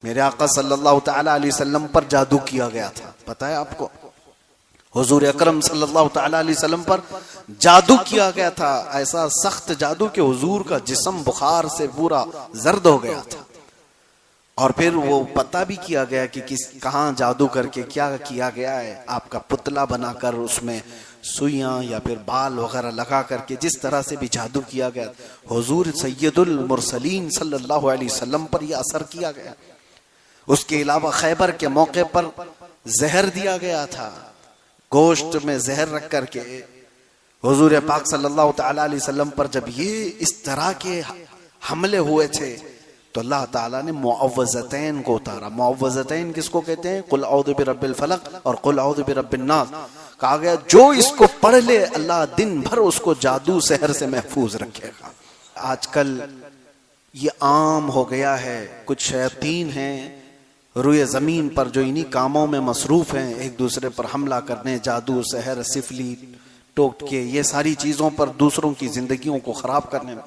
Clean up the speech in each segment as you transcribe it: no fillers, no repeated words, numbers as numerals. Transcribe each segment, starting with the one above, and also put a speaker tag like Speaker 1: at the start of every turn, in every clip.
Speaker 1: میرے آقا صلی اللہ تعالی علیہ وسلم پر جادو کیا گیا تھا، پتہ ہے آپ کو؟ حضور اکرم صلی اللہ تعالی علیہ وسلم پر جادو کیا گیا تھا، ایسا سخت جادو کہ حضور کا جسم بخار سے پورا زرد ہو گیا تھا۔ اور پھر وہ پتہ بھی کیا گیا کہ کہاں جادو کر کے کیا کیا گیا ہے، آپ کا پتلا بنا کر اس میں سوئیاں یا پھر بال وغیرہ لگا کر کے جس طرح سے بھی جادو کیا گیا، حضور سید المرسلین صلی اللہ علیہ وسلم پر یہ اثر کیا گیا۔ اس کے علاوہ خیبر کے موقع پر زہر دیا گیا تھا، گوشت میں زہر رکھ کر کے حضور پاک صلی اللہ تعالی علیہ وسلم پر جب یہ اس طرح کے حملے ہوئے تھے تو اللہ تعالیٰ نے معوذتین کو اتارا۔ معوذتین کس کو کہتے ہیں؟ قل اعوذ برب الفلق اور قل اعوذ برب الناس۔ کہا گیا جو اس کو پڑھ لے اللہ دن بھر اس کو جادو سحر سے محفوظ رکھے گا۔ آج کل یہ عام ہو گیا ہے، کچھ شیاطین ہیں روئے زمین پر جو انہی کاموں میں مصروف ہیں، ایک دوسرے پر حملہ کرنے، جادو سحر سفلی ٹوٹ کے یہ ساری چیزوں پر دوسروں کی زندگیوں کو خراب کرنے میں۔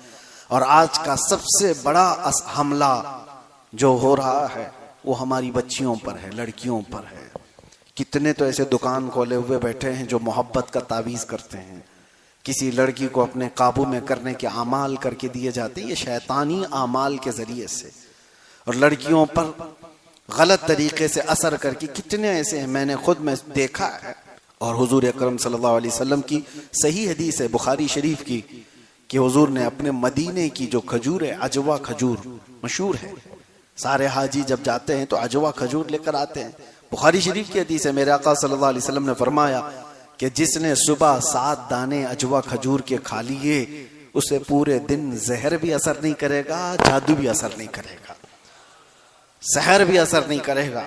Speaker 1: اور آج کا سب سے بڑا حملہ جو ہو رہا ہے وہ ہماری بچیوں پر ہے، لڑکیوں پر ہے۔ کتنے تو ایسے دکان کھولے ہوئے بیٹھے ہیں جو محبت کا تعویذ کرتے ہیں، کسی لڑکی کو اپنے قابو میں کرنے کے اعمال کر کے دیے جاتے ہیں، یہ شیطانی اعمال کے ذریعے سے، اور لڑکیوں پر غلط طریقے سے اثر کر کے کتنے ایسے ہیں، میں نے خود میں دیکھا ہے۔ اور حضور اکرم صلی اللہ علیہ وسلم کی صحیح حدیث ہے بخاری شریف کی کہ حضور نے اپنے مدینے کی جو کھجور ہے، عجوا کھجور مشہور ہے، سارے حاجی جب جاتے ہیں تو عجوا کھجور لے کر آتے ہیں۔ بخاری شریف کی حدیث ہے، میرے آقا صلی اللہ علیہ وسلم نے فرمایا کہ جس نے صبح 7 دانے عجوا کھجور کے کھا لیے اسے پورے دن زہر بھی اثر نہیں کرے گا، جادو بھی اثر نہیں کرے گا، سحر بھی اثر نہیں کرے گا۔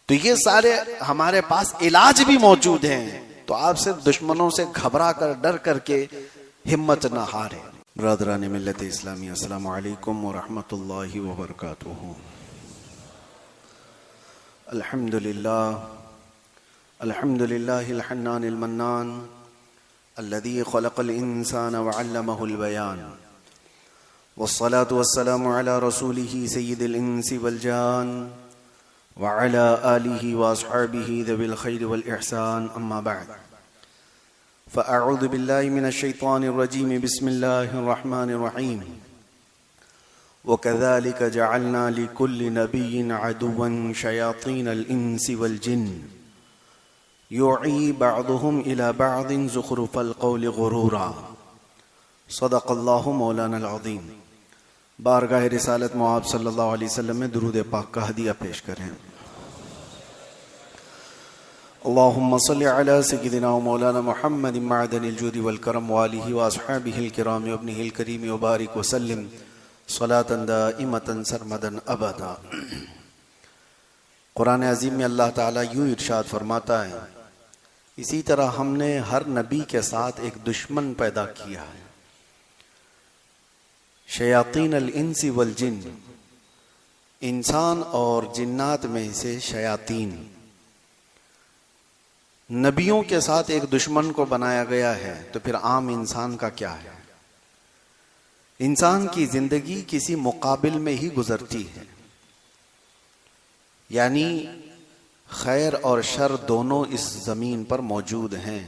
Speaker 1: تو یہ سارے ہمارے پاس علاج بھی موجود ہیں، تو آپ صرف دشمنوں سے گھبرا کر ڈر کر کے ہمت نہ ہارے۔ برادران ملت اسلامی، السلام علیکم ورحمۃ اللہ وبرکاتہ۔ الحمدللہ الحنان المنان الذي خلق الانسان وعلمه البيان، والصلاة والسلام على رسوله سيد الانس والجان وعلى آله واصحابه ذوي الخير والإحسان، اما بعد فأعوذ بالله من الشيطان الرجيم، بسم الله الرحمن الرحيم، وكذلك جعلنا لكل نبي عدوا شياطين الإنس والجن يوحي بعضهم إلى بعض زخرف القول غرورا، صدق الله مولانا العظيم۔ بارگاہ رسالت معاب صلی اللہ علیہ وسلم میں درود پاک کا ہدیہ پیش کریں۔ اللهم صل على سيدنا ومولانا محمد معدن الجود والكرم وآله وأصحابه الكرام وابنه الكريم وبارك وسلم صلاة دائمة سرمدا أبدا۔ قرآن عظیم میں اللہ تعالیٰ یوں ارشاد فرماتا ہے، اسی طرح ہم نے ہر نبی کے ساتھ ایک دشمن پیدا کیا ہے، شیاطین الانس والجن، انسان اور جنات میں سے شیاطین۔ نبیوں کے ساتھ ایک دشمن کو بنایا گیا ہے، تو پھر عام انسان کا کیا ہے؟ انسان کی زندگی کسی مقابل میں ہی گزرتی ہے، یعنی خیر اور شر دونوں اس زمین پر موجود ہیں۔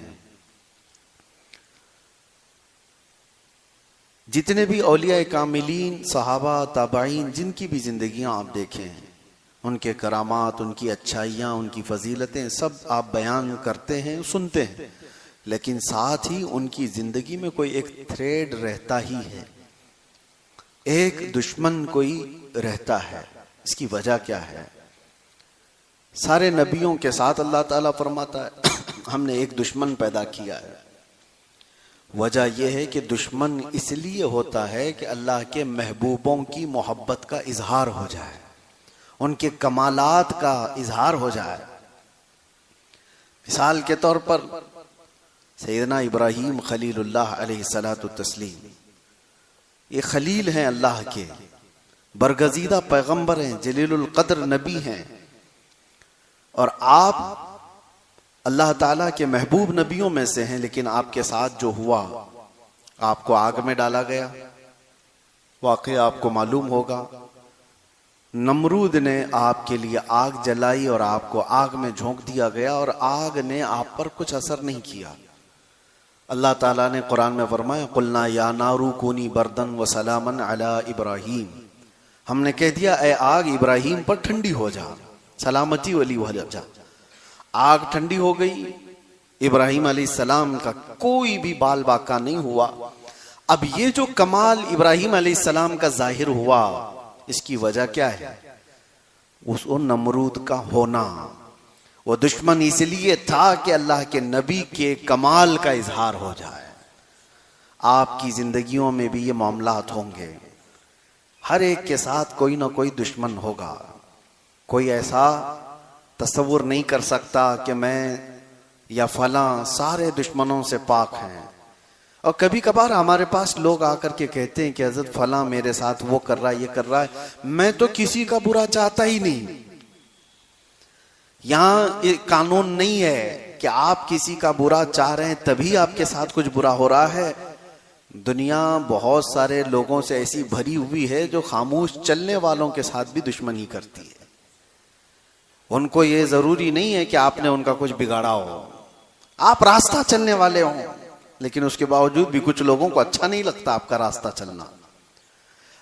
Speaker 1: جتنے بھی اولیاء کاملین، صحابہ، تابعین، جن کی بھی زندگیاں آپ دیکھیں، ان کے کرامات، ان کی اچھائیاں، ان کی فضیلتیں سب آپ بیان کرتے ہیں، سنتے ہیں، لیکن ساتھ ہی ان کی زندگی میں کوئی ایک تھریڈ رہتا ہی ہے، ایک دشمن کوئی رہتا ہے۔ اس کی وجہ کیا ہے؟ سارے نبیوں کے ساتھ اللہ تعالیٰ فرماتا ہے ہم نے ایک دشمن پیدا کیا ہے۔ وجہ یہ ہے کہ دشمن اس لیے ہوتا ہے کہ اللہ کے محبوبوں کی محبت کا اظہار ہو جائے، ان کے کمالات کا اظہار ہو جائے۔ مثال کے طور پر سیدنا ابراہیم خلیل اللہ علیہ الصلاۃ والتسلیم، یہ خلیل ہیں اللہ کے، برگزیدہ پیغمبر ہیں، جلیل القدر نبی ہیں، اور آپ اللہ تعالیٰ کے محبوب نبیوں میں سے ہیں، لیکن آپ کے ساتھ جو ہوا، آپ کو آگ میں ڈالا گیا، واقعہ آپ کو معلوم ہوگا۔ نمرود نے آپ کے لیے آگ جلائی اور آپ کو آگ میں جھونک دیا گیا اور آگ نے آپ پر کچھ اثر نہیں کیا. اللہ تعالیٰ نے قرآن میں فرمایا قلنا یا نارو کونی بردن و سلامن علی ابراہیم. ہم نے کہہ دیا اے آگ ابراہیم پر ٹھنڈی ہو جا، سلامتی والی ہو جا. آگ ٹھنڈی ہو گئی، ابراہیم علیہ السلام کا کوئی بھی بال باقا نہیں ہوا. اب یہ جو کمال ابراہیم علیہ السلام کا ظاہر ہوا، اس کی وجہ کیا ہے؟ اس نمرود کا ہونا. وہ دشمن اس لیے تھا کہ اللہ کے نبی کے کمال کا اظہار ہو جائے. آپ کی زندگیوں میں بھی یہ معاملات ہوں گے، ہر ایک کے ساتھ کوئی نہ کوئی دشمن ہوگا. کوئی ایسا تصور نہیں کر سکتا کہ میں یا فلاں سارے دشمنوں سے پاک ہیں. اور کبھی کبھار ہمارے پاس لوگ آ کر کے کہتے ہیں کہ حضرت فلاں میرے ساتھ وہ کر رہا ہے، یہ کر رہا ہے، میں تو کسی کا برا چاہتا ہی نہیں. یہاں یہ قانون نہیں ہے کہ آپ کسی کا برا چاہ رہے ہیں تبھی آپ کے ساتھ کچھ برا ہو رہا ہے. دنیا بہت سارے لوگوں سے ایسی بھری ہوئی ہے جو خاموش چلنے والوں کے ساتھ بھی دشمنی کرتی ہے. ان کو یہ ضروری نہیں ہے کہ آپ نے ان کا کچھ بگاڑا ہو، آپ راستہ چلنے والے ہوں، لیکن اس کے باوجود بھی کچھ لوگوں کو اچھا نہیں لگتا آپ کا راستہ چلنا.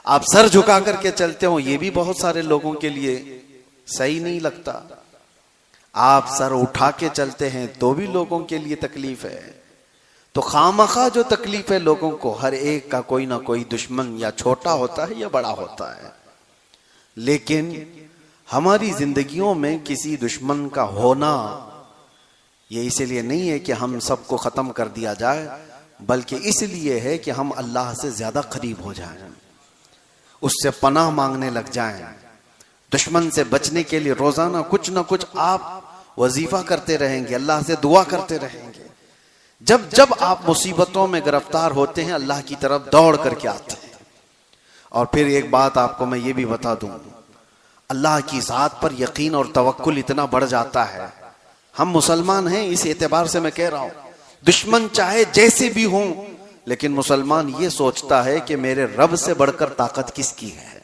Speaker 1: آپ سر جھکا کر کے چلتے ہو، یہ بھی بہت سارے لوگوں کے لیے صحیح نہیں لگتا. آپ سر اٹھا کے چلتے ہیں تو بھی لوگوں کے لیے تکلیف ہے. تو خامخواہ جو تکلیف ہے لوگوں کو، ہر ایک کا کوئی نہ کوئی دشمن یا چھوٹا ہوتا ہے یا بڑا ہوتا ہے. لیکن ہماری زندگیوں میں کسی دشمن کا ہونا یہ اس لیے نہیں ہے کہ ہم سب کو ختم کر دیا جائے، بلکہ اس لیے ہے کہ ہم اللہ سے زیادہ قریب ہو جائیں، اس سے پناہ مانگنے لگ جائیں. دشمن سے بچنے کے لیے روزانہ کچھ نہ کچھ آپ وظیفہ کرتے رہیں گے، اللہ سے دعا کرتے رہیں گے. جب جب آپ مصیبتوں میں گرفتار ہوتے ہیں اللہ کی طرف دوڑ کر کے آتے ہیں. اور پھر ایک بات آپ کو میں یہ بھی بتا دوں، اللہ کی ذات پر یقین اور توکل اتنا بڑھ جاتا ہے. ہم مسلمان ہیں اس اعتبار سے میں کہہ رہا ہوں، دشمن چاہے جیسے بھی ہوں، لیکن مسلمان یہ سوچتا ہے کہ میرے رب سے بڑھ کر طاقت کس کی ہے.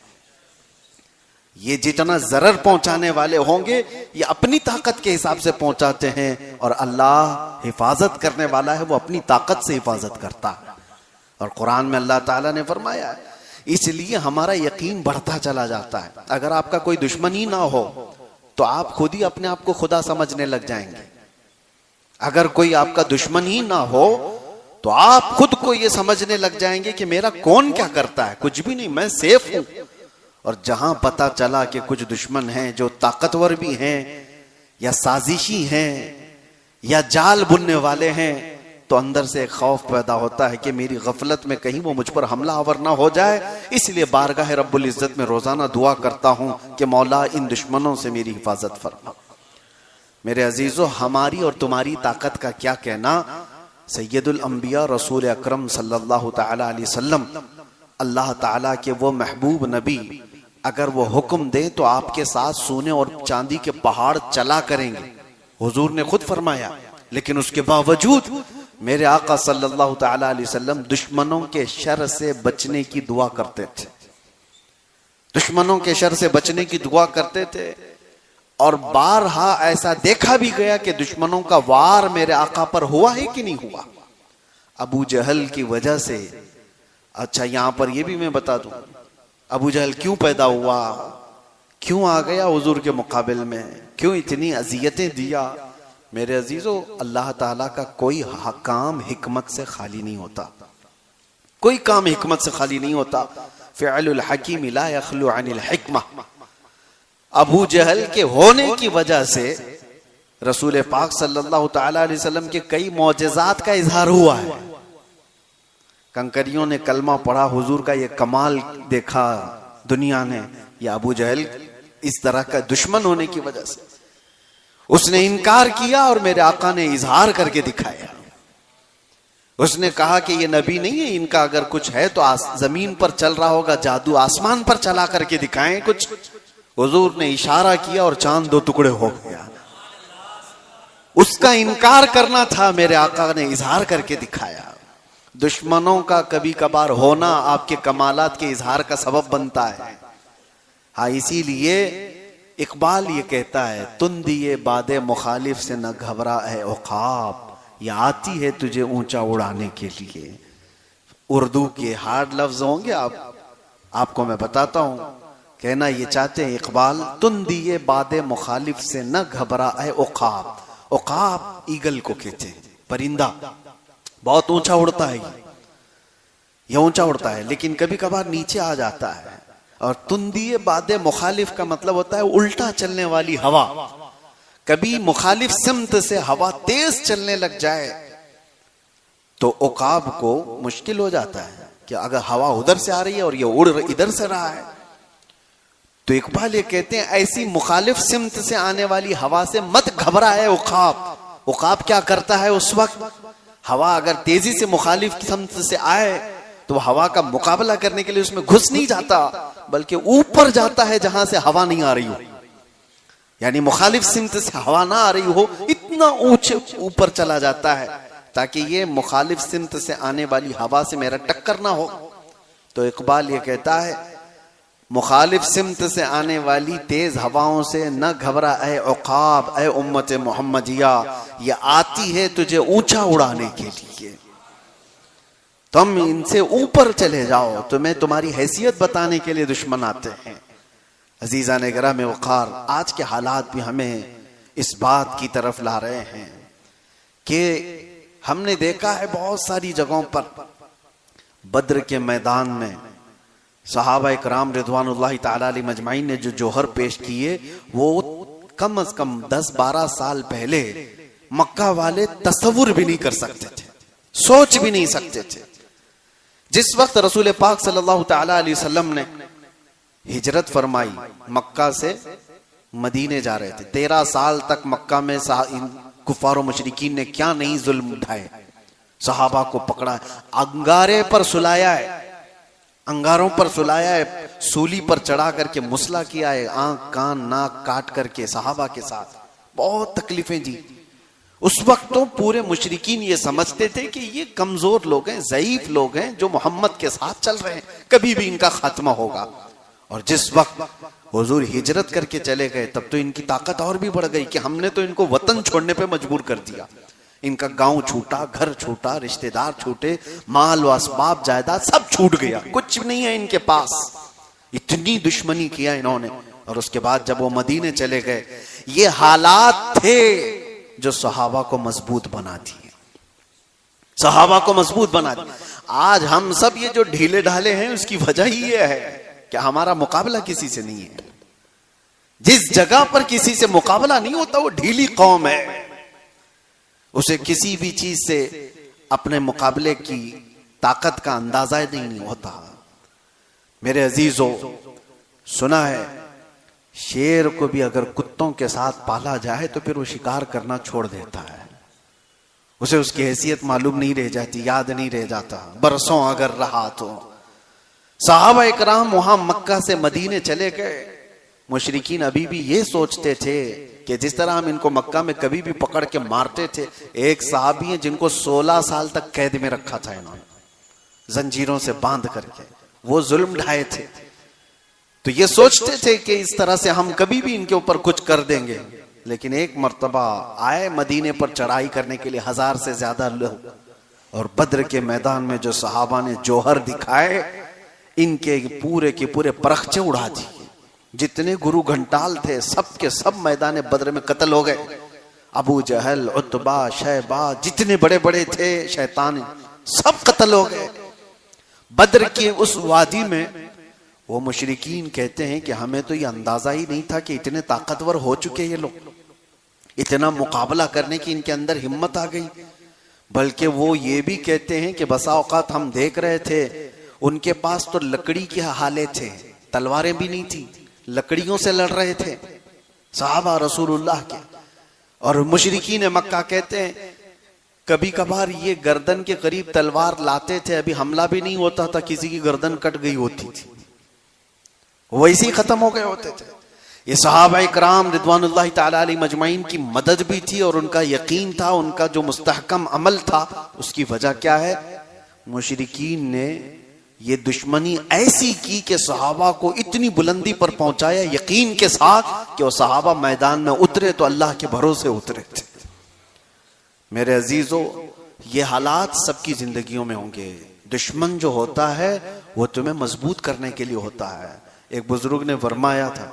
Speaker 1: یہ جتنا ضرر پہنچانے والے ہوں گے یہ اپنی طاقت کے حساب سے پہنچاتے ہیں، اور اللہ حفاظت کرنے والا ہے، وہ اپنی طاقت سے حفاظت کرتا ہے. اور قرآن میں اللہ تعالیٰ نے فرمایا ہے، اس لیے ہمارا یقین بڑھتا چلا جاتا ہے. اگر آپ کا کوئی دشمن ہی نہ ہو تو آپ خود ہی اپنے آپ کو خدا سمجھنے لگ جائیں گے. اگر کوئی آپ کا دشمن ہی نہ ہو تو آپ خود کو یہ سمجھنے لگ جائیں گے کہ میرا کون کیا کرتا ہے، کچھ بھی نہیں، میں سیف ہوں. اور جہاں پتا چلا کہ کچھ دشمن ہیں جو طاقتور بھی ہیں یا سازشی ہیں یا جال بننے والے ہیں، تو اندر سے ایک خوف پیدا ہوتا ہے کہ میری غفلت میں کہیں وہ مجھ پر حملہ آور نہ ہو جائے. اس لیے بارگاہ رب العزت میں روزانہ دعا کرتا ہوں کہ مولا ان دشمنوں سے میری حفاظت فرما. میرے عزیزو، ہماری اور تمہاری طاقت کا کیا کہنا. سید الانبیاء رسول اکرم صلی اللہ تعالی علیہ وسلم، اللہ تعالیٰ کے وہ محبوب نبی، اگر وہ حکم دیں تو آپ کے ساتھ سونے اور چاندی کے پہاڑ چلا کریں گے. حضور نے خود فرمایا. لیکن اس کے باوجود میرے آقا صلی اللہ تعالی علیہ وسلم دشمنوں کے شر سے بچنے کی دعا کرتے تھے. دشمنوں کے شر سے بچنے کی دعا کرتے تھے. اور بارہا ایسا دیکھا بھی گیا کہ دشمنوں کا وار میرے آقا پر ہوا ہے کہ نہیں ہوا. ابو جہل کی وجہ سے، اچھا یہاں پر یہ بھی میں بتا دوں، ابو جہل کیوں پیدا ہوا، کیوں آ گیا حضور کے مقابل میں، کیوں اتنی اذیتیں دیا. میرے عزیزو، اللہ تعالیٰ کا کوئی کام حکمت سے خالی نہیں ہوتا. کوئی کام حکمت سے خالی نہیں ہوتا. فعل الحکیم لا یخلو عن الحکمہ. ابو جہل کے ہونے کی وجہ سے رسول پاک صلی اللہ تعالی علیہ وسلم کے کئی معجزات کا اظہار ہوا ہے. کنکریوں نے کلمہ پڑھا، حضور کا یہ کمال دیکھا دنیا نے. یہ ابو جہل اس طرح کا دشمن ہونے کی وجہ سے اس نے انکار کیا اور میرے آقا نے اظہار کر کے دکھایا. اس نے کہا کہ یہ نبی نہیں ہے، ان کا اگر کچھ ہے تو زمین پر چل رہا ہوگا، جادو آسمان پر چلا کر کے دکھائیں کچھ. حضور نے اشارہ کیا اور چاند دو ٹکڑے ہو گیا. اس کا انکار کرنا تھا، میرے آقا نے اظہار کر کے دکھایا. دشمنوں کا کبھی کبھار ہونا آپ کے کمالات کے اظہار کا سبب بنتا ہے. ہاں اسی لیے اقبال یہ کہتا ہے تندی باد مخالف سے نہ گھبرا اے عقاب، یہ آتی ہے تجھے اونچا اڑانے کے لیے۔ اردو کے ہارڈ لفظ ہوں گے آپ کو میں بتاتا ہوں، کہنا یہ چاہتے ہیں اقبال تندی باد مخالف سے نہ گھبرا اے عقاب۔ عقاب ایگل کو کہتے ہیں، پرندہ بہت اونچا اڑتا ہے، یہ اونچا اڑتا ہے لیکن کبھی کبھار نیچے آ جاتا ہے۔ اور تندی باد مخالف کا مطلب ہوتا ہے الٹا چلنے والی ہوا، کبھی مخالف سمت سے ہوا تیز چلنے لگ جائے تو عقاب کو مشکل ہو جاتا ہے کہ اگر ہوا ادھر سے آ رہی ہے اور یہ اڑ ادھر سے رہا ہے تو اقبال یہ کہتے ہیں ایسی مخالف سمت سے آنے والی ہوا سے مت گھبرائے عقاب۔ عقاب کیا کرتا ہے اس وقت؟ ہوا اگر تیزی سے مخالف سمت سے آئے تو ہوا کا مقابلہ کرنے کے لیے اس میں گھس نہیں جاتا بلکہ اوپر جاتا ہے جہاں سے ہوا نہیں آ رہی ہو، یعنی مخالف سمت سے ہوا نہ آ رہی ہو اتنا اونچے اوپر چلا جاتا ہے تاکہ یہ مخالف سمت سے آنے والی ہوا سے میرا ٹکر نہ ہو۔ تو اقبال یہ کہتا ہے مخالف سمت سے آنے والی تیز ہواؤں سے نہ گھبرا اے عقاب، اے امت محمدیہ، یہ آتی ہے تجھے اونچا اڑانے کے لیے، تم ان سے اوپر چلے جاؤ، تمہیں تمہاری حیثیت بتانے کے لیے دشمن آتے ہیں۔ عزیزان گرامی وقار، آج کے حالات بھی ہمیں اس بات کی طرف لا رہے ہیں کہ ہم نے دیکھا ہے بہت ساری جگہوں پر بدر کے میدان میں صحابہ اکرام رضوان اللہ تعالی علیہ مجمعین نے جو جوہر پیش کیے وہ کم از کم 10-12 سال پہلے مکہ والے تصور بھی نہیں کر سکتے تھے، سوچ بھی نہیں سکتے تھے۔ جس وقت رسول پاک صلی اللہ تعالی علیہ وسلم نے ہجرت فرمائی، مکہ سے مدینے جا رہے تھے، 13 سال تک مکہ میں کفار و مشرکین نے کیا نہیں ظلم اٹھائے، صحابہ کو پکڑا ہے، انگارے پر سلایا ہے، انگاروں پر سلایا ہے، سولی پر چڑھا کر کے مسلا کیا ہے، آنکھ کان ناک کاٹ کر کے صحابہ کے ساتھ بہت تکلیفیں دی۔ اس وقت تو پورے مشرکین یہ سمجھتے تھے کہ یہ کمزور لوگ ہیں، ضعیف لوگ ہیں جو محمد کے ساتھ چل رہے ہیں، کبھی بھی ان کا خاتمہ ہوگا۔ اور جس وقت حضور ہجرت کر کے چلے گئے تب تو ان کی طاقت اور بھی بڑھ گئی کہ ہم نے تو ان کو وطن چھوڑنے پہ مجبور کر دیا، ان کا گاؤں چھوٹا، گھر چھوٹا، رشتہ دار چھوٹے، مال و اسباب جائیداد سب چھوٹ گیا، کچھ نہیں ہے ان کے پاس، اتنی دشمنی کیا انہوں نے۔ اور اس کے بعد جب وہ مدینے چلے گئے، یہ حالات تھے جو صحابہ کو مضبوط بنا دیے، صحابہ کو مضبوط بنا دیے۔ آج ہم سب یہ جو ڈھیلے ڈھالے ہیں اس کی وجہ ہی یہ ہے کہ ہمارا مقابلہ کسی سے نہیں ہے۔ جس جگہ پر کسی سے مقابلہ نہیں ہوتا وہ ڈھیلی قوم ہے، اسے کسی بھی چیز سے اپنے مقابلے کی طاقت کا اندازہ نہیں ہوتا۔ میرے عزیزو، سنا ہے شیر کو بھی اگر کتوں کے ساتھ پالا جائے تو پھر وہ شکار کرنا چھوڑ دیتا ہے، اسے اس کی حیثیت معلوم نہیں رہ جاتی، یاد نہیں رہ جاتا، برسوں اگر رہا تو۔ صحابہ اکرام وہاں مکہ سے مدینے چلے گئے، مشرکین ابھی بھی یہ سوچتے تھے کہ جس طرح ہم ان کو مکہ میں کبھی بھی پکڑ کے مارتے تھے، ایک صحابی ہیں جن کو 16 سال تک قید میں رکھا تھا انہوں نے، زنجیروں سے باندھ کر کے، وہ ظلم ڈھائے تھے، تو یہ سوچتے تھے کہ اس طرح سے ہم کبھی بھی ان کے اوپر کچھ کر دیں گے۔ لیکن ایک مرتبہ آئے مدینے پر چڑھائی کرنے کے لیے 1000 سے زیادہ لوگ، اور بدر کے میدان میں جو صحابہ نے جوہر دکھائے، ان کے پورے پرخچے اڑا دیے، جتنے گرو گھنٹال تھے سب کے سب میدان بدر میں قتل ہو گئے، ابو جہل، عتبہ، شیبہ، جتنے بڑے بڑے تھے شیطان سب قتل ہو گئے۔ بدر کے اس وادی میں وہ مشرکین کہتے ہیں کہ ہمیں تو یہ اندازہ ہی نہیں تھا کہ اتنے طاقتور ہو چکے یہ لوگ، اتنا مقابلہ کرنے کی ان کے اندر ہمت آ گئی۔ بلکہ وہ یہ بھی کہتے ہیں کہ بسا اوقات ہم دیکھ رہے تھے ان کے پاس تو لکڑی کے حالے تھے، تلواریں بھی نہیں تھی، لکڑیوں سے لڑ رہے تھے صحابہ رسول اللہ کے۔ اور مشرکین مکہ کہتے ہیں کبھی کبھار یہ گردن کے قریب تلوار لاتے تھے، ابھی حملہ بھی نہیں ہوتا تھا کسی کی گردن کٹ گئی ہوتی تھی، ویسے ہی ختم ہو گئے ہوتے تھے۔ یہ صحابہ اکرام رضوان اللہ تعالی علیہ مجمعین کی مدد بھی تھی اور ان کا یقین تھا، ان کا جو مستحکم عمل تھا، اس کی وجہ کیا ہے؟ مشرکین نے یہ دشمنی ایسی کی کہ صحابہ کو اتنی بلندی پر پہنچایا یقین کے ساتھ کہ وہ صحابہ میدان میں اترے تو اللہ کے بھروسے اترے تھے۔ میرے عزیزو، یہ حالات سب کی زندگیوں میں ہوں گے۔ دشمن جو ہوتا ہے وہ تمہیں مضبوط کرنے کے لیے ہوتا ہے۔ ایک بزرگ نے فرمایا تھا،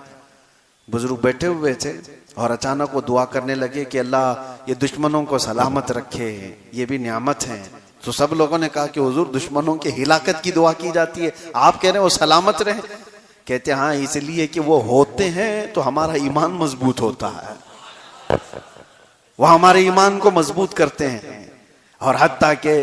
Speaker 1: بزرگ بیٹھے ہوئے تھے اور اچانک وہ دعا کرنے لگے کہ اللہ یہ دشمنوں کو سلامت رکھے، یہ بھی نعمت ہے۔ تو سب لوگوں نے کہا کہ حضور دشمنوں کی ہلاکت کی دعا کی جاتی ہے، آپ کہہ رہے ہیں وہ سلامت رہیں؟ کہتے ہیں ہاں اس لیے کہ وہ ہوتے ہیں تو ہمارا ایمان مضبوط ہوتا ہے، وہ ہمارے ایمان کو مضبوط کرتے ہیں۔ اور حتیٰ کہ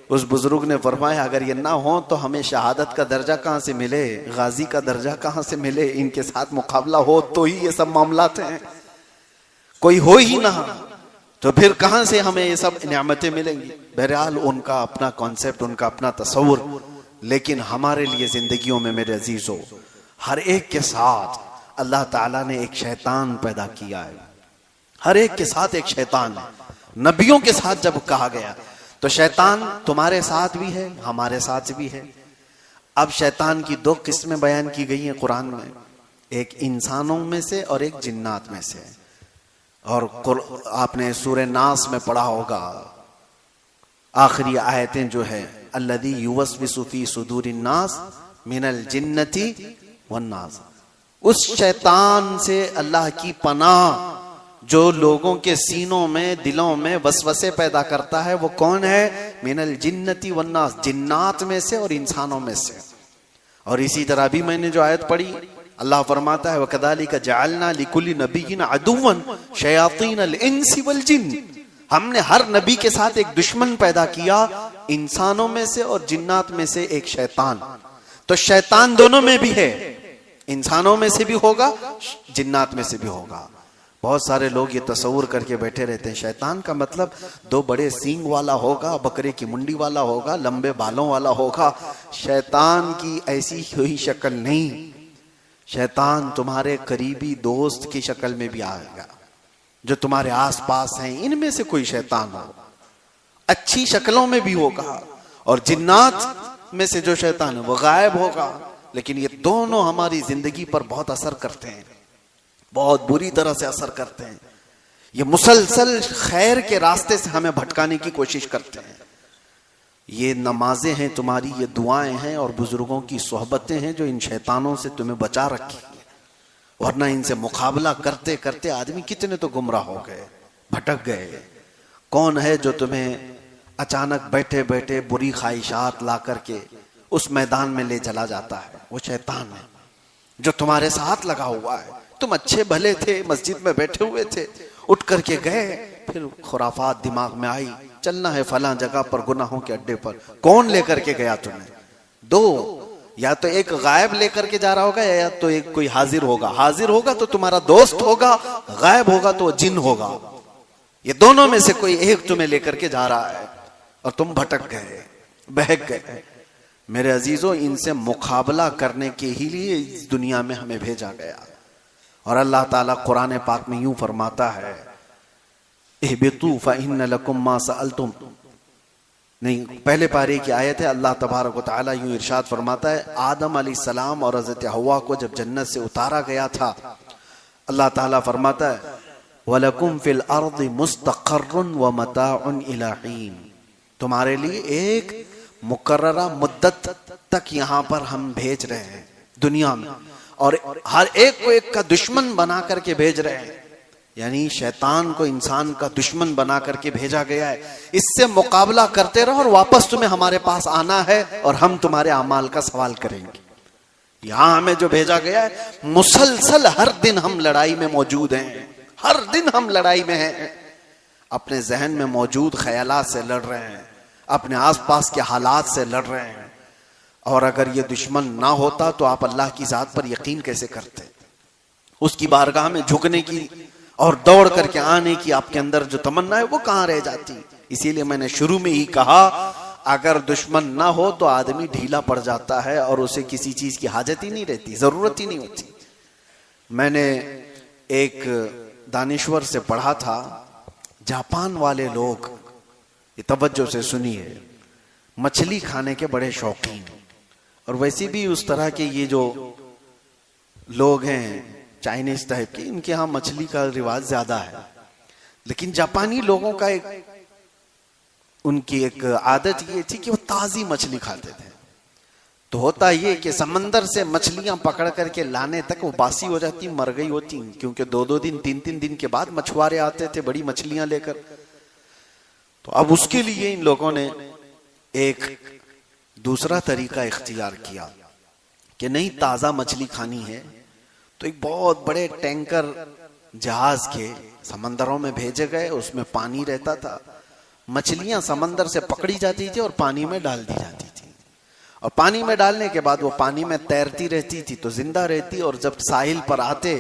Speaker 1: اس بزرگ نے فرمایا اگر یہ نہ ہو تو ہمیں شہادت کا درجہ کہاں سے ملے، غازی کا درجہ کہاں سے ملے؟ ان کے ساتھ مقابلہ ہو تو ہی یہ سب معاملات ہیں، کوئی ہو ہی نہ تو پھر کہاں سے ہمیں یہ سب نعمتیں ملیں گی؟ بہرحال ان کا اپنا کانسیپٹ، ان کا اپنا تصور، لیکن ہمارے لیے زندگیوں میں میرے عزیزو ہر ایک کے ساتھ اللہ تعالیٰ نے ایک شیطان پیدا کیا ہے۔ ہر ایک کے ساتھ ایک شیطان ہے۔ نبیوں کے ساتھ جب کہا گیا تو شیطان تمہارے ساتھ بھی ہے، ہمارے ساتھ بھی ہے۔ اب شیطان کی دو قسمیں بیان کی گئی ہیں قرآن میں، ایک انسانوں میں سے اور ایک جنات میں سے۔ اور آپ نے سورہ ناس میں پڑھا ہوگا آخری آیتیں جو ہے الذی یوسوس فی صدور الناس من الجنۃ والناس، اس شیطان سے اللہ کی پناہ جو لوگوں کے سینوں میں دلوں میں وسوسے پیدا کرتا ہے، وہ کون ہے؟ من الجنۃ والناس، جنات میں سے اور انسانوں میں سے۔ اور اسی طرح بھی میں نے جو آیت پڑھی اللہ فرماتا ہے وَكَذَلِكَ جَعَلْنَا لِكُلِّ نَبِيٍّ عَدُوًّا شَيَاطِينَ الْإِنسِ وَالْجِنِّ، ہم نے ہر نبی کے ساتھ ایک دشمن پیدا کیا، انسانوں میں سے اور جنات میں سے ایک شیطان۔ تو شیطان دونوں میں بھی ہے، انسانوں میں سے بھی ہوگا، جنات میں سے بھی ہوگا۔ بہت سارے لوگ یہ تصور کر کے بیٹھے رہتے ہیں شیطان کا مطلب دو بڑے سینگ والا ہوگا، بکرے کی منڈی والا ہوگا، لمبے بالوں والا ہوگا۔ شیطان کی ایسی کوئی شکل نہیں، شیطان تمہارے قریبی دوست کی شکل میں بھی آئے گا، جو تمہارے آس پاس ہیں ان میں سے کوئی شیطان ہو، اچھی شکلوں میں بھی ہوگا، اور جنات میں سے جو شیطان ہے وہ غائب ہوگا۔ لیکن یہ دونوں ہماری زندگی پر بہت اثر کرتے ہیں، بہت بری طرح سے اثر کرتے ہیں۔ یہ مسلسل خیر کے راستے سے ہمیں بھٹکانے کی کوشش کرتے ہیں۔ یہ نمازیں ہیں تمہاری، یہ دعائیں ہیں اور بزرگوں کی صحبتیں ہیں جو ان شیطانوں سے تمہیں بچا رکھی ہیں، ورنہ ان سے مقابلہ کرتے کرتے آدمی کتنے تو گمراہ ہو گئے، بھٹک گئے۔ کون ہے جو تمہیں اچانک بیٹھے بیٹھے بری خواہشات لا کر کے اس میدان میں لے چلا جاتا ہے؟ وہ شیطان ہے جو تمہارے ساتھ لگا ہوا ہے۔ تم اچھے بھلے تھے، مسجد میں بیٹھے ہوئے تھے، اٹھ کر کے گئے، پھر خرافات دماغ میں آئی، چلنا ہے فلاں جگہ پر گناہوں کے اڈے پر۔ کون لے کر کے گیا تمہیں؟ دو، یا تو ایک غائب لے کر کے جا رہا ہوگا، یا تو ایک کوئی حاضر ہوگا۔ حاضر ہوگا تو تمہارا دوست ہوگا، غائب ہوگا تو وہ جن ہوگا۔ یہ دونوں میں سے کوئی ایک تمہیں لے کر کے جا رہا ہے اور تم بھٹک گئے، بہک گئے۔ میرے عزیزو، ان سے مقابلہ کرنے کے ہی لیے اس دنیا میں ہمیں بھیجا گیا۔ اور اللہ تعالیٰ قرآن پاک میں یوں فرماتا ہے اہبطوا فإن لکم ما سألتم، نہیں، پہلے پارے کی آیت ہے، اللہ تبارک و تعالیٰ یوں ارشاد فرماتا ہے آدم علیہ السلام اور حضرت حوا کو جب جنت سے اتارا گیا تھا، اللہ تعالیٰ فرماتا ہے وَلَكُمْ فِي الْأَرْضِ مُسْتَقَرٌ وَمَتَاعٌ إِلَىٰ حِينٍ، تمہارے لیے ایک مقررہ مدت تک یہاں پر ہم بھیج رہے ہیں دنیا میں، اور ہر ایک کو ایک کا دشمن بنا کر کے بھیج رہے ہیں، یعنی شیطان کو انسان کا دشمن بنا کر کے بھیجا گیا ہے۔ اس سے مقابلہ کرتے رہو اور واپس تمہیں ہمارے پاس آنا ہے اور ہم تمہارے اعمال کا سوال کریں گے۔ یہاں ہمیں جو بھیجا گیا ہے، مسلسل ہر دن ہم لڑائی میں موجود ہیں، ہر دن ہم لڑائی میں ہیں، اپنے ذہن میں موجود خیالات سے لڑ رہے ہیں، اپنے آس پاس کے حالات سے لڑ رہے ہیں۔ اور اگر یہ دشمن نہ ہوتا تو آپ اللہ کی ذات پر یقین کیسے کرتے؟ اس کی بارگاہ میں جھکنے کی اور دوڑ کر کے آنے کی آپ کے اندر جو تمنا ہے وہ کہاں رہ جاتی؟ اسی لیے میں نے شروع میں ہی کہا اگر دشمن نہ ہو تو آدمی ڈھیلا پڑ جاتا ہے اور اسے کسی چیز کی حاجت ہی نہیں رہتی، ضرورت ہی نہیں ہوتی۔ میں نے ایک دانشور سے پڑھا تھا، جاپان والے لوگ، یہ توجہ سے سنیے، مچھلی کھانے کے بڑے شوقین، اور ویسے بھی اس طرح کے یہ جو لوگ ہیں چائنیز ٹائپ کے، ان کے ہاں مچھلی کا رواج زیادہ ہے، لیکن جاپانی لوگوں کا ان کی ایک عادت یہ تھی کہ وہ تازی مچھلی کھاتے تھے. تو ہوتا یہ کہ سمندر سے مچھلیاں پکڑ کر کے لانے تک وہ باسی ہو جاتی، مر گئی ہوتی، کیونکہ 2 دن 3 دن کے بعد مچھوارے آتے تھے بڑی مچھلیاں لے کر. تو اب اس کے لیے ان لوگوں نے ایک دوسرا طریقہ اختیار کیا کہ نہیں، تازہ مچھلی کھانی ہے تو ایک بہت بڑے ٹینکر جہاز کے سمندروں میں بھیجے گئے. اس میں پانی رہتا تھا، مچھلیاں سمندر سے پکڑی جاتی تھی اور پانی میں ڈال دی جاتی تھی، اور پانی میں ڈالنے کے بعد وہ پانی میں تیرتی رہتی تھی تو زندہ رہتی، اور جب ساحل پر آتے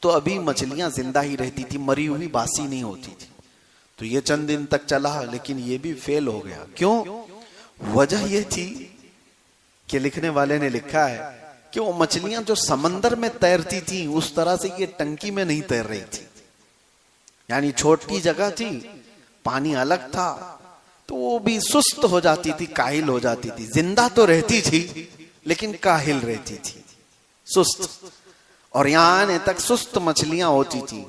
Speaker 1: تو ابھی مچھلیاں زندہ ہی رہتی تھی، مری ہوئی باسی نہیں ہوتی تھی. تو یہ چند دن تک چلا، لیکن یہ بھی فیل ہو گیا. کیوں؟ وجہ یہ تھی کہ لکھنے والے نے لکھا ہے کہ وہ مچھلیاں جو سمندر میں تیرتی تھیں اس طرح سے یہ ٹنکی میں نہیں تیر رہی تھی. یعنی چھوٹی جگہ تھی، پانی الگ تھا، تو وہ بھی سست ہو جاتی تھی، کاہل ہو جاتی تھی. زندہ تو رہتی تھی لیکن کاہل رہتی تھی، سست. اور یہاں آنے تک سست مچھلیاں ہوتی تھی.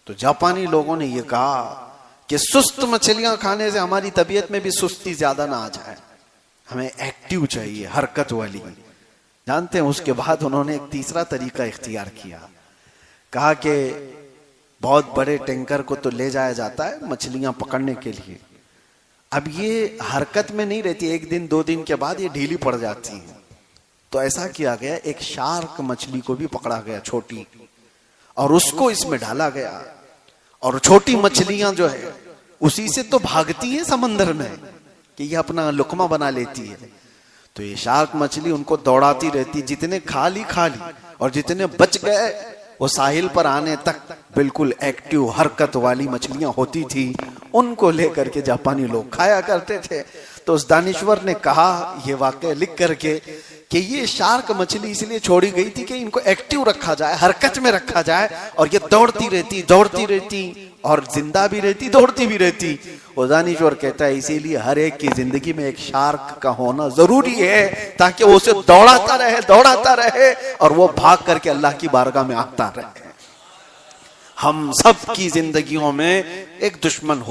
Speaker 1: تو جاپانی لوگوں نے یہ کہا کہ سست مچھلیاں کھانے سے ہماری طبیعت میں بھی سستی زیادہ نہ آ جائے، ہمیں ایکٹیو چاہیے، حرکت والی. جانتے ہیں اس کے بعد انہوں نے ایک تیسرا طریقہ اختیار کیا. کہا کہ بہت بڑے ٹینکر کو تو لے جایا جاتا ہے مچھلیاں پکڑنے کے لیے، اب یہ حرکت میں نہیں رہتی، 1 دن 2 دن کے بعد یہ ڈھیلی پڑ جاتی ہیں. تو ایسا کیا گیا، ایک شارک مچھلی کو بھی پکڑا گیا چھوٹی، اور اس کو اس میں ڈالا گیا. اور چھوٹی مچھلیاں جو ہے اسی سے تو بھاگتی ہیں سمندر میں کہ یہ اپنا لقمہ بنا لیتی ہے. تو یہ شارک مچھلی ان کو دوڑاتی رہتی، جتنے کھا لی، اور جتنے بچ گئے وہ ساحل پر آنے تک بالکل ایکٹیو حرکت والی مچھلیاں ہوتی تھی. ان کو لے کر کے جاپانی لوگ کھایا کرتے تھے. تو اس دانشور نے کہا یہ واقعہ لکھ کر کے کہ یہ شارک مچھلی اس لیے چھوڑی گئی تھی کہ ان کو ایکٹیو رکھا جائے، حرکت میں رکھا جائے، اور یہ دوڑتی رہتی اور زندہ بھی رہتی، دوڑتی بھی رہتی. وہ دانشور کہتا ہے اسی لیے ہر ایک کی زندگی میں ایک شارک کا ہونا ضروری ہے، تاکہ وہ اسے دوڑاتا رہے اور وہ بھاگ کر کے اللہ کی بارگاہ میں آتا رہے. ہم سب کی زندگیوں میں ایک دشمن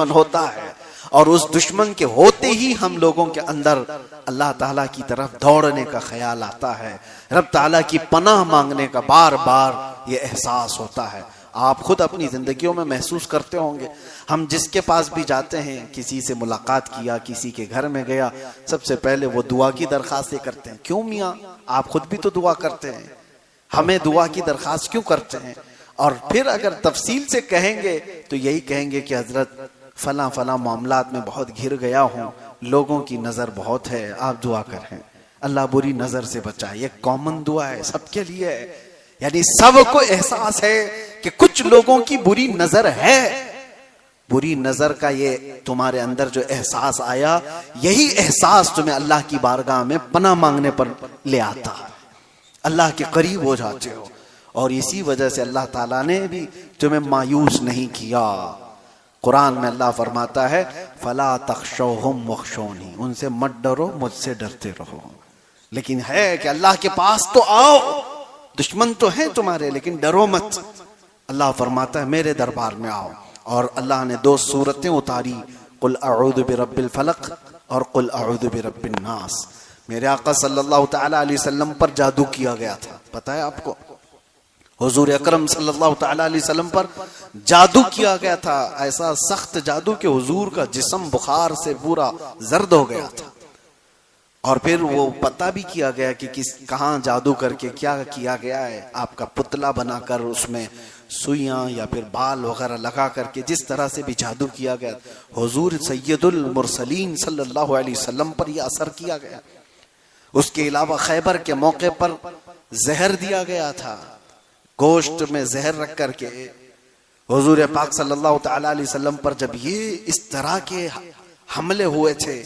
Speaker 1: ہوتا ہے، اور اس دشمن کے ہوتے ہی ہم لوگوں کے اندر اللہ تعالیٰ کی طرف دوڑنے کا خیال آتا ہے، رب تعالیٰ کی پناہ مانگنے کا بار بار یہ احساس ہوتا ہے. آپ خود اپنی زندگیوں میں محسوس کرتے ہوں گے. ہم جس کے پاس بھی جاتے ہیں، کسی سے ملاقات کیا، کسی کے گھر میں گیا، سب سے پہلے وہ دعا کی درخواستیں کرتے ہیں. کیوں میاں؟ آپ خود بھی تو دعا کرتے ہیں، ہمیں دعا کی درخواست کیوں کرتے ہیں؟ اور پھر اگر تفصیل سے کہیں گے تو یہی کہیں گے کہ حضرت فلاں معاملات میں بہت گھر گیا ہوں، لوگوں کی نظر بہت ہے، آپ دعا کریں اللہ بری نظر سے بچائے. یہ کامن دعا ہے، سب کے لیے ہے. یعنی سب کو احساس ہے کہ کچھ لوگوں کی بری نظر ہے. بری نظر کا یہ تمہارے اندر جو احساس آیا، یہی احساس تمہیں اللہ کی بارگاہ میں پناہ مانگنے پر لے آتا ہے، اللہ کے قریب ہو جاتے ہو. اور اسی وجہ سے اللہ تعالیٰ نے بھی تمہیں مایوس نہیں کیا. قرآن میں اللہ فرماتا ہے فَلَا تَخْشَوْهُمْ وَخْشَوْنِي، ان سے مت ڈرو، مجھ سے ڈرتے رہو. لیکن ہے کہ اللہ کے پاس تو آؤ، دشمن تو ہیں تمہارے لیکن ڈرو مت. اللہ فرماتا ہے میرے دربار میں آؤ. اور اللہ نے 2 سورتیں اتاری، قل اعوذ برب الفلق اور قل اعوذ برب الناس. میرے آقا صلی اللہ تعالی علیہ وسلم پر جادو کیا گیا تھا، پتہ ہے آپ کو؟ حضور اکرم صلی اللہ تعالی علیہ وسلم پر جادو کیا گیا تھا، ایسا سخت جادو کہ حضور کا جسم بخار سے پورا زرد ہو گیا تھا. اور پھر وہ پتہ بھی کیا گیا کہ کہاں جادو کر کے کیا کیا گیا ہے. آپ کا پتلا بنا کر اس میں سوئیاں یا پھر بال وغیرہ لگا کر کے جس طرح سے بھی جادو کیا گیا، حضور سید المرسلین صلی اللہ علیہ وسلم پر یہ اثر کیا گیا. اس کے علاوہ خیبر کے موقع پر زہر دیا گیا تھا، گوشت میں زہر رکھ کر کے. حضور پاک صلی اللہ تعالی علیہ وسلم پر جب یہ اس طرح کے حملے ہوئے تھے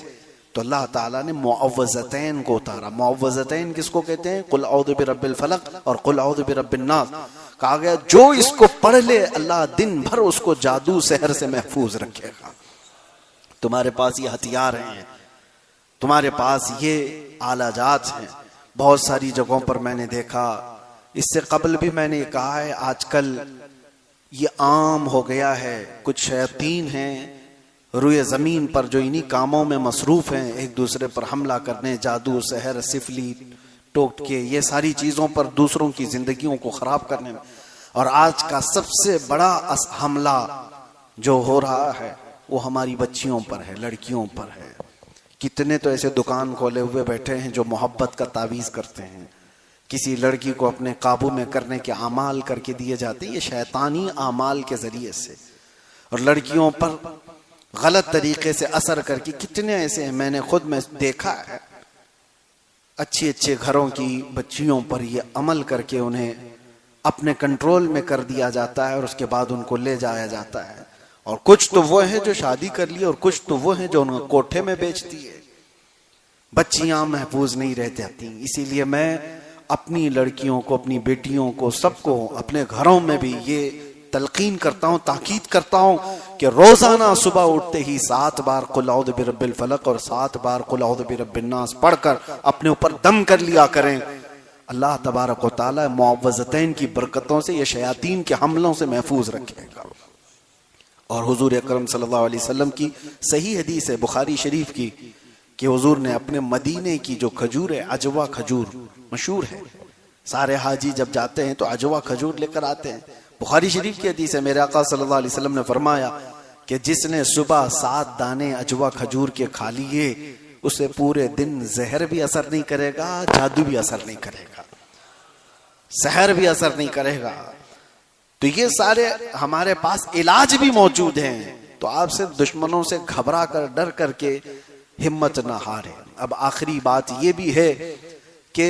Speaker 1: تو اللہ تعالیٰ نے معوذتین کو اتارا. معوذتین کس کو کہتے ہیں؟ قل اعوذ برب الفلق اور قل اعوذ برب الناس. کہا گیا جو اس کو پڑھ لے اللہ دن بھر اس کو جادو سحر سے محفوظ رکھے گا. تمہارے پاس یہ ہتھیار ہیں، تمہارے پاس یہ آلہ جات ہیں. بہت ساری جگہوں پر میں نے دیکھا، اس سے قبل بھی میں نے کہا ہے، آج کل یہ عام ہو گیا ہے. کچھ شیاطین ہیں روئے زمین پر جو انہی کاموں میں مصروف ہیں، ایک دوسرے پر حملہ کرنے، جادو، سحر، سفلی، ٹوٹ کے، یہ ساری چیزوں پر دوسروں کی زندگیوں کو خراب کرنے میں. اور آج کا سب سے بڑا حملہ جو ہو رہا ہے وہ ہماری بچیوں پر ہے، لڑکیوں پر ہے. کتنے تو ایسے دکان کھولے ہوئے بیٹھے ہیں جو محبت کا تعویذ کرتے ہیں، کسی لڑکی کو اپنے قابو میں کرنے کے اعمال کر کے دیے جاتے ہیں، یہ شیطانی اعمال کے ذریعے سے، اور لڑکیوں پر غلط طریقے سے اثر کر کے. کتنے ایسے ہیں، میں نے خود میں دیکھا ہے، اچھے اچھے گھروں کی بچیوں پر یہ عمل کر کے انہیں اپنے کنٹرول میں کر دیا جاتا ہے، اور اس کے بعد ان کو لے جایا جاتا ہے. اور کچھ تو وہ ہیں جو شادی کر لی، اور کچھ تو وہ ہیں جو ان کو کوٹھے میں بیچتی ہے. بچیاں محفوظ نہیں رہ جاتی. اسی لیے میں اپنی لڑکیوں کو، اپنی بیٹیوں کو، سب کو اپنے گھروں میں بھی یہ تلقین کرتا ہوں، تاکید کرتا ہوں کہ روزانہ صبح اٹھتے ہی 7 بار قل اعوذ برب الفلق اور 7 بار قل اعوذ برب الناس پڑھ کر اپنے اوپر دم کر لیا کریں. اللہ تبارک و تعالی معوذتین کی برکتوں سے یہ شیاطین کے حملوں سے محفوظ رکھے گا. اور حضور اکرم صلی اللہ علیہ وسلم کی صحیح حدیث ہے بخاری شریف کی کہ حضور نے اپنے مدینے کی جو کھجور ہے، عجوا کھجور مشہور ہے، سارے حاجی جب جاتے ہیں تو عجوا کھجور لے کر آتے ہیں. بخاری شریف کی حدیث ہے، میرے آقا صلی اللہ علیہ وسلم نے فرمایا کہ جس نے صبح 7 دانے عجوا کھجور کے کھا لیے، اسے پورے دن زہر بھی اثر نہیں کرے گا، جادو بھی اثر نہیں کرے گا، سحر بھی اثر نہیں کرے گا. تو یہ سارے ہمارے پاس علاج بھی موجود ہیں. تو آپ صرف دشمنوں سے گھبرا کر، ڈر کر کے ہمت نہ ہارے. اب آخری بات یہ بھی ہے کہ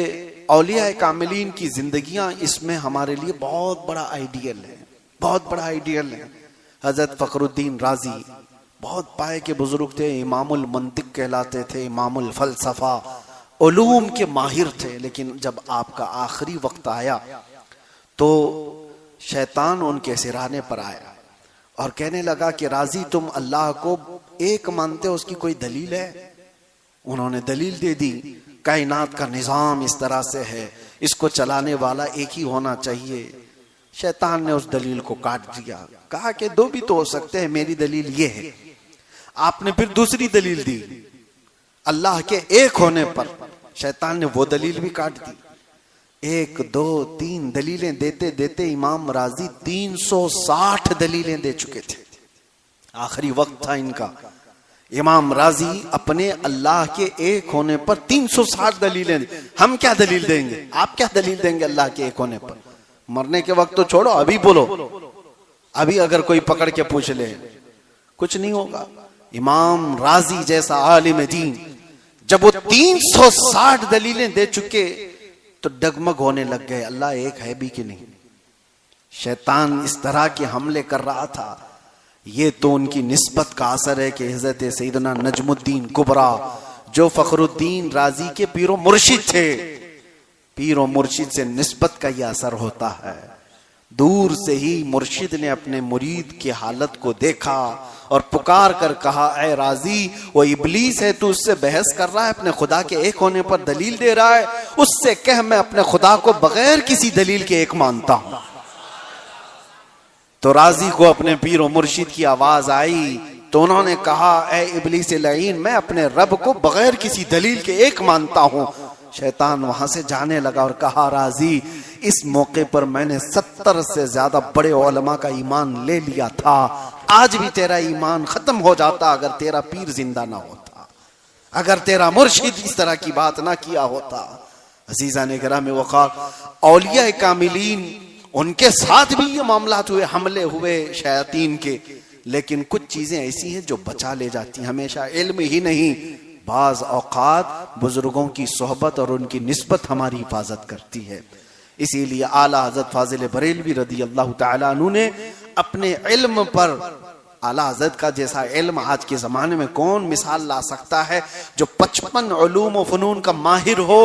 Speaker 1: اولیاء کاملین کی زندگیاں اس میں ہمارے لیے بہت بڑا آئیڈیل ہے، بہت بڑا آئیڈیل ہے. حضرت فخر الدین رازی بہت پائے کے بزرگ تھے، امام المنطق کہلاتے تھے، امام الفلسفہ، علوم کے ماہر تھے. لیکن جب آپ کا آخری وقت آیا تو شیطان ان کے سرانے پر آیا اور کہنے لگا کہ رازی تم اللہ کو ایک مانتے ہو، اس کی کوئی دلیل ہے؟ انہوں نے دلیل دے دی، کائنات کا نظام اس طرح سے ہے، اس کو چلانے والا ایک ہی ہونا چاہیے. شیطان نے اس دلیل کو کاٹ دیا، کہا کہ 2 بھی تو ہو سکتے ہیں، میری دلیل یہ ہے. آپ نے پھر دوسری دلیل دی اللہ کے ایک ہونے پر، شیطان نے وہ دلیل بھی کاٹ دی. 1 2 3 دلیلیں دیتے دیتے امام رازی 360 دلیلیں دے چکے تھے. آخری وقت تھا ان کا. امام رازی اپنے اللہ کے ایک ہونے پر 360 دلیلیں. ہم کیا دلیل دیں گے؟ آپ کیا دلیل دیں گے اللہ کے ایک ہونے پر؟ مرنے کے وقت تو چھوڑو، ابھی بولو. ابھی اگر کوئی پکڑ کے پوچھ لے کچھ نہیں ہوگا. امام رازی جیسا عالم دین جب وہ 360 دلیلیں دے چکے تو ڈگمگ ہونے لگ گئے، اللہ ایک ہے بھی کہ نہیں. شیطان اس طرح کے حملے کر رہا تھا. یہ تو ان کی نسبت کا اثر ہے کہ حضرت سیدنا نجم الدین کبریٰ جو فخر الدین رازی کے پیر و مرشد تھے، پیر و مرشد سے نسبت کا یہ اثر ہوتا ہے. دور سے ہی مرشد نے اپنے مرید کی حالت کو دیکھا اور پکار کر کہا اے رازی وہ ابلیس ہے، تو اس سے بحث کر رہا ہے، اپنے خدا کے ایک ہونے پر دلیل دے رہا ہے، اس سے کہہ میں اپنے خدا کو بغیر کسی دلیل کے ایک مانتا ہوں. تو رازی کو اپنے پیر و مرشد کی آواز آئی تو انہوں نے کہا اے ابلیس لعین، میں اپنے رب کو بغیر کسی دلیل کے ایک مانتا ہوں. شیطان وہاں سے جانے لگا اور کہا رازی اس موقع پر میں نے 70 سے زیادہ بڑے علماء کا ایمان لے لیا تھا، آج بھی تیرا ایمان ختم ہو جاتا اگر تیرا پیر زندہ نہ ہوتا، اگر تیرا مرشد اس طرح کی بات نہ کیا ہوتا. عزیزان گرامی وقار، اولیاء کاملین ان کے ساتھ بھی یہ معاملات ہوئے، حملے ہوئے شیاطین کے، لیکن کچھ چیزیں ایسی ہیں جو بچا لے جاتی ہیں. ہمیشہ علم ہی نہیں، بعض اوقات بزرگوں کی صحبت اور ان کی نسبت ہماری حفاظت کرتی ہے. اسی لیے اعلیٰ حضرت فاضل بریلوی رضی اللہ تعالیٰ عنہ نے اپنے علم پر، اعلیٰ حضرت کا جیسا علم آج کے زمانے میں کون مثال لا سکتا ہے، جو 55 علوم و فنون کا ماہر ہو،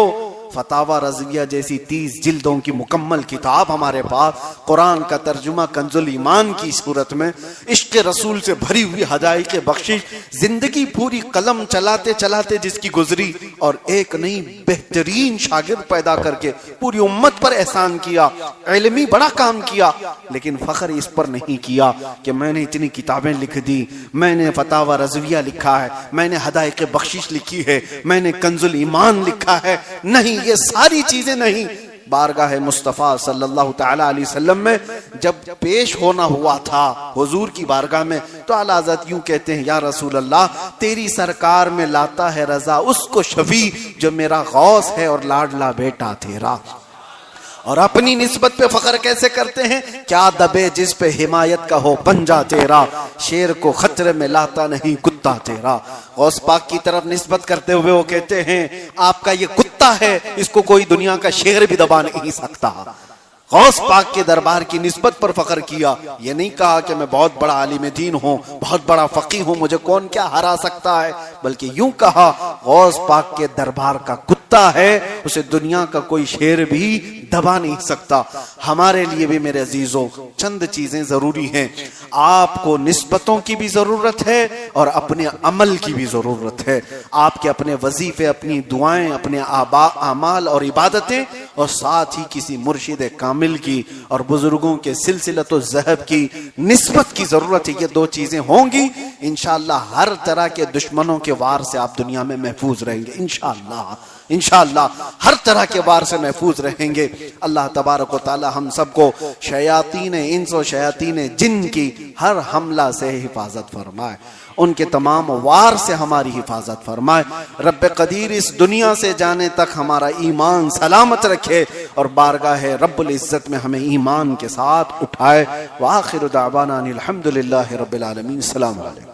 Speaker 1: فتاوا رضویہ جیسی 30 جلدوں کی مکمل کتاب ہمارے پاس، قرآن کا ترجمہ کنز الایمان کی صورت میں، عشق رسول سے بھری ہوئی ہدایت بخشش، زندگی پوری قلم چلاتے چلاتے جس کی گزری، اور ایک نئی بہترین شاگرد پیدا کر کے پوری امت پر احسان کیا، علمی بڑا کام کیا، لیکن فخر اس پر نہیں کیا کہ میں نے اتنی کتابیں لکھ دی، میں نے فتاوا رضویہ لکھا ہے، میں نے ہدایت بخشش لکھی ہے، میں نے کنز الایمان لکھا ہے۔ نہیں، یہ ساری چیزیں نہیں۔ بارگاہ مصطفیٰ صلی اللہ تعالی علیہ وسلم میں جب پیش ہونا ہوا تھا حضور کی بارگاہ میں، تو اعلیٰ حضرت یوں کہتے ہیں، یا رسول اللہ، تیری سرکار میں لاتا ہے رضا اس کو شفیع جو میرا غوث ہے اور لاڈلا بیٹا تیرا۔ اور اپنی نسبت پہ فخر کیسے کرتے ہیں؟ کیا دبے جس پہ حمایت کا ہو پنجہ تیرا، شیر کو خطرے میں لاتا نہیں کتا تیرا۔ غوث پاک کی طرف نسبت کرتے ہوئے وہ کہتے ہیں، آپ کا یہ کتا ہے، اس کو کوئی دنیا کا شیر بھی دبا نہیں سکتا۔ غوث پاک کے دربار کی نسبت پر فخر کیا، یہ نہیں کہا کہ میں بہت بڑا عالم دین ہوں، بہت بڑا فقیہ ہوں، مجھے کون کیا ہرا سکتا ہے، بلکہ یوں کہا غوث پاک کے دربار کا کتا ہے، اسے دنیا کا کوئی شیر بھی دبا نہیں سکتا۔ ہمارے لیے بھی میرے عزیزوں چند چیزیں ضروری ہیں۔ آپ کو نسبتوں کی بھی ضرورت ہے اور اپنے عمل کی بھی ضرورت ہے۔ آپ کے اپنے وظیفے، اپنی دعائیں، اپنے اعمال اور عبادتیں، اور ساتھ ہی کسی مرشد کامل کی اور بزرگوں کے سلسلۃ الذہب کی نسبت کی ضرورت ہے۔ یہ دو چیزیں ہوں گی، انشاءاللہ ہر طرح کے دشمنوں کے وار سے آپ دنیا میں محفوظ رہیں گے، انشاءاللہ ہر طرح کے وار سے محفوظ رہیں گے۔ اللہ تبارک و تعالی ہم سب کو شیاطین انس و شیاطین جن کی ہر حملہ سے حفاظت فرمائے، ان کے تمام وار سے ہماری حفاظت فرمائے۔ رب قدیر اس دنیا سے جانے تک ہمارا ایمان سلامت رکھے اور بارگاہ رب العزت میں ہمیں ایمان کے ساتھ اٹھائے۔ وآخر دعوانا الحمدللہ رب العالمین۔ السلام علیکم۔